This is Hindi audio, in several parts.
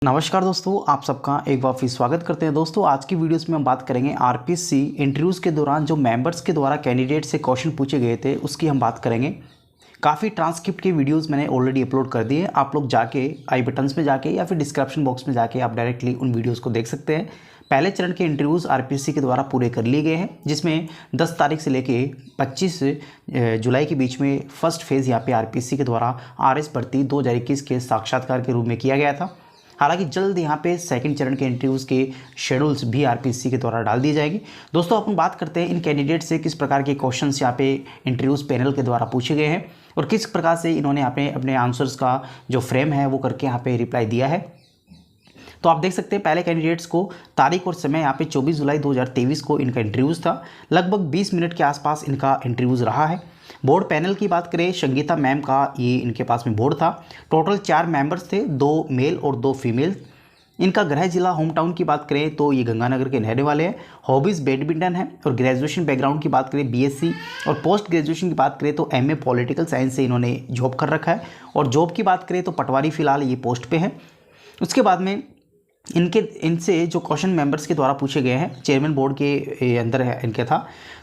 नमस्कार दोस्तों, आप सबका एक बार फिर स्वागत करते हैं। दोस्तों आज की वीडियोस में हम बात करेंगे आरपीएससी इंटरव्यूज़ के दौरान जो मेंबर्स के द्वारा कैंडिडेट से क्वेश्चन पूछे गए थे उसकी हम बात करेंगे। काफ़ी ट्रांसक्रिप्ट की वीडियोस मैंने ऑलरेडी अपलोड कर दिए हैं। आप लोग जाके आई बटन्स में जाके या फिर डिस्क्रिप्शन बॉक्स में जाके आप डायरेक्टली उन वीडियोज़ को देख सकते हैं। पहले चरण के इंटरव्यूज़ आरपीएससी के द्वारा पूरे कर लिए गए हैं, जिसमें 10 तारीख से लेके 25 जुलाई के बीच में फर्स्ट फेज़ यहाँ पे आरपीएससी के द्वारा आरएस भर्ती 2021 के साक्षात्कार के रूप में किया गया था। हालांकि जल्द यहाँ पे सेकंड चरण के इंटरव्यूज़ के शेड्यूल्स भी आरपीएससी के द्वारा डाल दिए जाएंगे। दोस्तों अपन बात करते हैं इन कैंडिडेट से किस प्रकार के क्वेश्चंस यहाँ पे इंटरव्यूज़ पैनल के द्वारा पूछे गए हैं और किस प्रकार से इन्होंने अपने आंसर्स का जो फ्रेम है वो करके यहाँ पे रिप्लाई दिया है। तो आप देख सकते हैं पहले कैंडिडेट्स को तारीख और समय यहाँ पे 24 जुलाई 2023 को इनका इंटरव्यूज़ था। लगभग 20 मिनट के आसपास इनका इंटरव्यूज़ रहा है। बोर्ड पैनल की बात करें, संगीता मैम का ये इनके पास में बोर्ड था। टोटल 4 मेंबर्स थे, 2 मेल और 2 फीमेल। इनका गृह जिला होम टाउन की बात करें तो ये गंगानगर के रहने वाले हैं। हॉबीज़ बैडमिंटन है और ग्रेजुएशन बैकग्राउंड की बात करें बीएससी और पोस्ट ग्रेजुएशन की बात करें तो एमए पॉलिटिकल साइंस से इन्होंने जॉब कर रखा है। और जॉब की बात करें तो पटवारी फिलहाल ये पोस्ट पे है। उसके बाद में इनसे जो क्वेश्चन मेंबर्स के द्वारा पूछे गए हैं, चेयरमैन बोर्ड के अंदर है इनके था,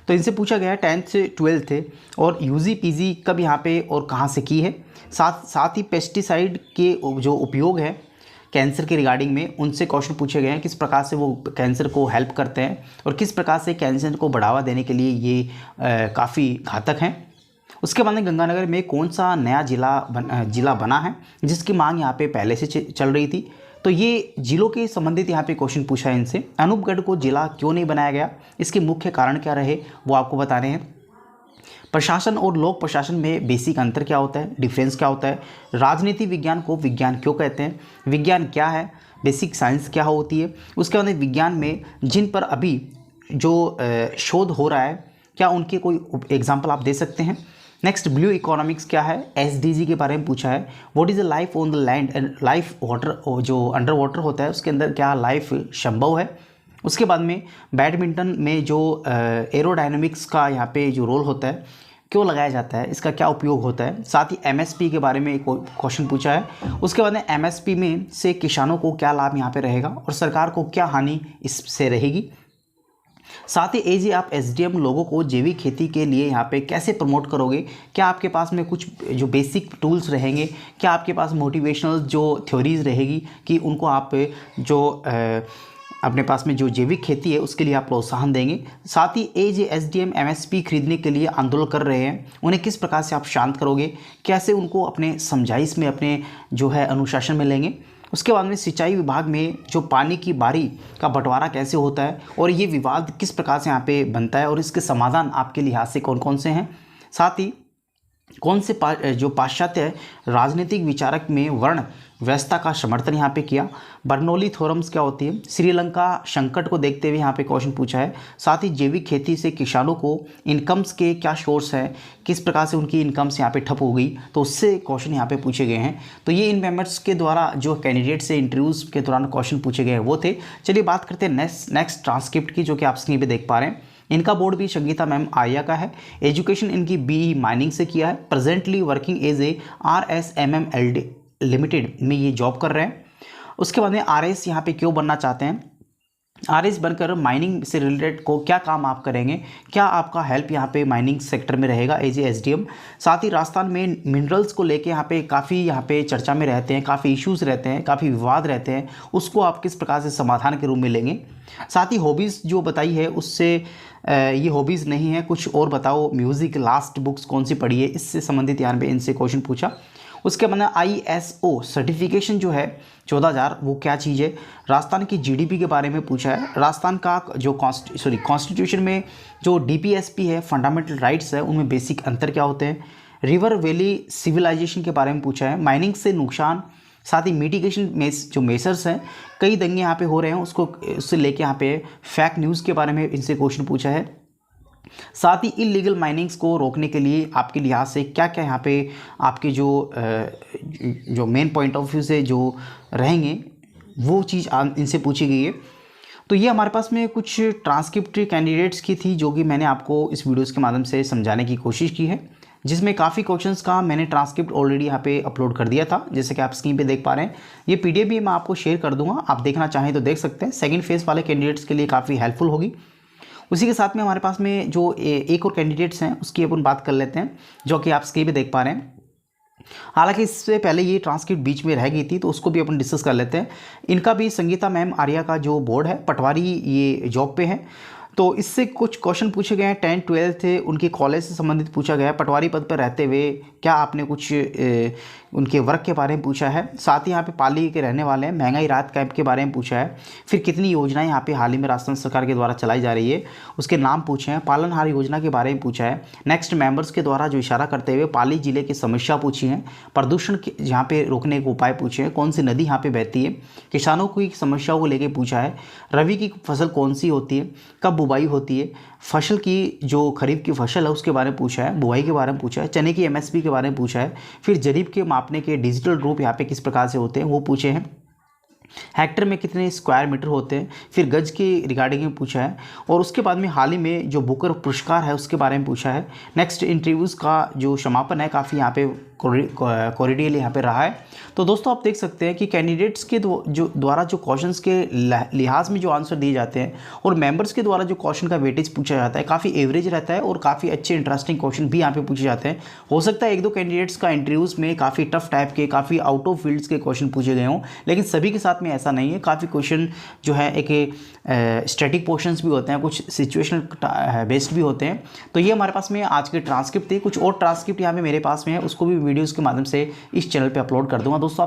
तो इनसे पूछा गया है 10th से 12th थे और यूजी पीजी कब यहाँ पे और कहाँ से की है। साथ ही पेस्टिसाइड के जो उपयोग है कैंसर के रिगार्डिंग में उनसे क्वेश्चन पूछे गए हैं, किस प्रकार से वो कैंसर को हेल्प करते हैं और किस प्रकार से कैंसर को बढ़ावा देने के लिए ये काफ़ी घातक हैं। उसके बाद में गंगानगर में कौन सा नया जिला बना है जिसकी मांग यहाँ पे पहले से चल रही थी, तो ये जिलों के संबंधित यहाँ पे क्वेश्चन पूछा है इनसे। अनूपगढ़ को जिला क्यों नहीं बनाया गया, इसके मुख्य कारण क्या रहे वो आपको बता रहे हैं। प्रशासन और लोक प्रशासन में बेसिक अंतर क्या होता है, डिफरेंस क्या होता है। राजनीति विज्ञान को विज्ञान क्यों कहते हैं, विज्ञान क्या है, बेसिक साइंस क्या होती है। उसके बाद विज्ञान में जिन पर अभी जो शोध हो रहा है क्या उनके कोई एग्जाम्पल आप दे सकते हैं। नेक्स्ट ब्लू इकोनॉमिक्स क्या है, एसडीजी के बारे में पूछा है। What is the life on the land and life water, जो अंडर वाटर होता है उसके अंदर क्या लाइफ संभव है। उसके बाद में बैडमिंटन में जो एरोडायनामिक्स का यहाँ पे जो रोल होता है क्यों लगाया जाता है, इसका क्या उपयोग होता है। साथ ही एमएसपी के बारे में एक क्वेश्चन पूछा है। उसके बाद में एमएसपी में से किसानों को क्या लाभ यहाँ पे रहेगा और सरकार को क्या हानि इससे रहेगी। साथ ही एज आप एसडीएम लोगों को जैविक खेती के लिए यहाँ पे कैसे प्रमोट करोगे, क्या आपके पास में कुछ जो बेसिक टूल्स रहेंगे, क्या आपके पास मोटिवेशनल जो थ्योरीज रहेगी कि उनको आप जो अपने पास में जो जैविक खेती है उसके लिए आप प्रोत्साहन देंगे। साथ ही एज एसडीएम एमएसपी खरीदने के लिए आंदोलन कर रहे हैं, उन्हें किस प्रकार से आप शांत करोगे, कैसे उनको अपने समझाइश में अपने जो है अनुशासन में लेंगे। उसके बाद में सिंचाई विभाग में जो पानी की बारी का बंटवारा कैसे होता है और ये विवाद किस प्रकार से यहाँ पे बनता है और इसके समाधान आपके लिहाज से कौन कौन से हैं। साथ ही कौन से जो पाश्चात्य राजनीतिक विचारक में वर्ण व्यवस्था का समर्थन यहाँ पे किया। बर्नौली थ्योरम्स क्या होती है। श्रीलंका संकट को देखते हुए यहाँ पे क्वेश्चन पूछा है। साथ ही जैविक खेती से किसानों को इनकम्स के क्या सोर्स हैं, किस प्रकार से उनकी इनकम्स यहाँ पे ठप हो गई, तो उससे क्वेश्चन यहाँ पे पूछे गए हैं। तो ये इन मेंबर्स के द्वारा जो कैंडिडेट से इंटरव्यूज़ के दौरान क्वेश्चन पूछे गए हैं वो थे। चलिए बात करते हैं नेक्स्ट ट्रांसक्रिप्ट की, जो कि आप स्क्रीन पर देख पा रहे हैं। इनका बोर्ड भी संगीता मैम आर्या का है। एजुकेशन इनकी बीई माइनिंग से किया है। Presently working as a RSMM limited में ये जॉब कर रहे हैं। उसके बाद में RS यहाँ पे क्यों बनना चाहते हैं, RS बनकर माइनिंग से रिलेटेड को क्या काम आप करेंगे, क्या आपका हेल्प यहाँ पे माइनिंग सेक्टर में रहेगा एज ए SDM। साथ ही राजस्थान में मिनरल्स को लेके काफ़ी यहाँ पे चर्चा में रहते हैं, काफ़ी इश्यूज़ रहते हैं, काफ़ी विवाद रहते हैं, उसको आप किस प्रकार से समाधान के रूप में लेंगे। साथ ही हॉबीज़ जो बताई है उससे ये हॉबीज़ नहीं है, कुछ और बताओ। म्यूज़िक लास्ट बुक्स कौन सी पढ़ी है, इससे संबंधित यहाँ पे इनसे क्वेश्चन पूछा। उसके बाद ISO सर्टिफिकेशन जो है 14,000 वो क्या चीज़ है। राजस्थान की GDP के बारे में पूछा है। राजस्थान का जो कॉन्स्टिट्यूशन में जो DPSP है, फंडामेंटल राइट्स है, उनमें बेसिक अंतर क्या होते हैं। रिवर वैली सिविलाइजेशन के बारे में पूछा है। माइनिंग से नुकसान, साथ ही मिटिगेशन में जो मेजर्स हैं, कई दंगे यहाँ पे हो रहे हैं उससे लेके यहाँ पे फैक्ट न्यूज़ के बारे में इनसे क्वेश्चन पूछा है। साथ ही इलीगल माइनिंग्स को रोकने के लिए आपके लिहाज से क्या क्या यहाँ पे आपके जो मेन पॉइंट ऑफ व्यू से जो रहेंगे वो चीज़ इनसे पूछी गई है। तो ये हमारे पास में कुछ ट्रांसक्रिप्ट कैंडिडेट्स की थी जो कि मैंने आपको इस वीडियोज़ के माध्यम से समझाने की कोशिश की है। जिसमें काफ़ी क्वेश्चंस का मैंने ट्रांसक्रिप्ट ऑलरेडी यहाँ पे अपलोड कर दिया था, जैसे कि आप स्क्रीन पे देख पा रहे हैं। ये पीडीएफ भी मैं आपको शेयर कर दूंगा, आप देखना चाहें तो देख सकते हैं। सेकंड फेज़ वाले कैंडिडेट्स के लिए काफ़ी हेल्पफुल होगी। उसी के साथ में हमारे पास में जो एक और कैंडिडेट्स हैं उसकी अपन बात कर लेते हैं, जो कि आप स्क्रीन पे देख पा रहे हैं। हालांकि इससे पहले ये ट्रांसक्रिप्ट बीच में रह गई थी, तो उसको भी अपन डिस्कस कर लेते हैं। इनका भी संगीता मैम आर्या का जो बोर्ड है पटवारी, ये जॉब पे है। तो इससे कुछ क्वेश्चन पूछे गए हैं, 10-12 थे उनके कॉलेज से संबंधित पूछा गया है। पटवारी पद पर रहते हुए क्या आपने कुछ उनके वर्क के बारे में पूछा है। साथ ही यहाँ पे पाली के रहने वाले हैं, महंगाई राहत कैंप के बारे में पूछा है। फिर कितनी योजनाएं यहाँ पे हाल ही में राजस्थान सरकार के द्वारा चलाई जा रही है उसके नाम पूछे हैं। पालनहार योजना के बारे में पूछा है। नेक्स्ट मेंबर्स के द्वारा जो इशारा करते हुए पाली जिले की समस्या पूछी है। प्रदूषण के यहाँ पे रोकने के उपाय पूछे हैं। कौन सी नदी यहाँ पे बहती है। किसानों की समस्याओं को लेकर पूछा है। रबी की फसल कौन सी होती है, कब बुवाई होती है। फसल की जो खरीफ की फसल है उसके बारे में पूछा है। बुआई के बारे में पूछा है। चने की एमएसपी के बारे में पूछा है। फिर जरीब के मापने के डिजिटल रूप यहाँ पे किस प्रकार से होते हैं वो पूछे हैं। हेक्टर में कितने स्क्वायर मीटर होते हैं। फिर गज के रिगार्डिंग में पूछा है। और उसके बाद में हाल ही में जो बुकर पुरस्कार है उसके बारे में पूछा है। नेक्स्ट इंटरव्यूज़ का जो समापन है काफ़ी यहाँ पे कॉरिडियल यहाँ पे रहा है। तो दोस्तों आप देख सकते हैं कि कैंडिडेट्स के द्वारा जो क्वेश्चंस के लिहाज में जो आंसर दिए जाते हैं और मेंबर्स के द्वारा जो क्वेश्चन का वेटेज पूछा जाता है काफ़ी एवरेज रहता है और काफ़ी अच्छे इंटरेस्टिंग क्वेश्चन भी यहाँ पे पूछे जाते हैं। हो सकता है एक दो कैंडिडेट्स का इंटरव्यूज़ में काफ़ी टफ टाइप के, काफ़ी आउट ऑफ फील्ड्स के क्वेश्चन पूछे गए हों, लेकिन सभी के साथ में ऐसा नहीं है। काफ़ी क्वेश्चन जो है एक स्टैटिक पोर्शंस भी होते हैं, कुछ सिचुएशनल बेस्ड भी होते हैं। तो ये हमारे पास में आज के ट्रांसक्रिप्ट थी। कुछ और ट्रांसक्रिप्ट यहाँ पे मेरे पास में है, उसको भी वीडियोज़ के माध्यम से इस चैनल पे अपलोड कर दूंगा। दोस्तों आप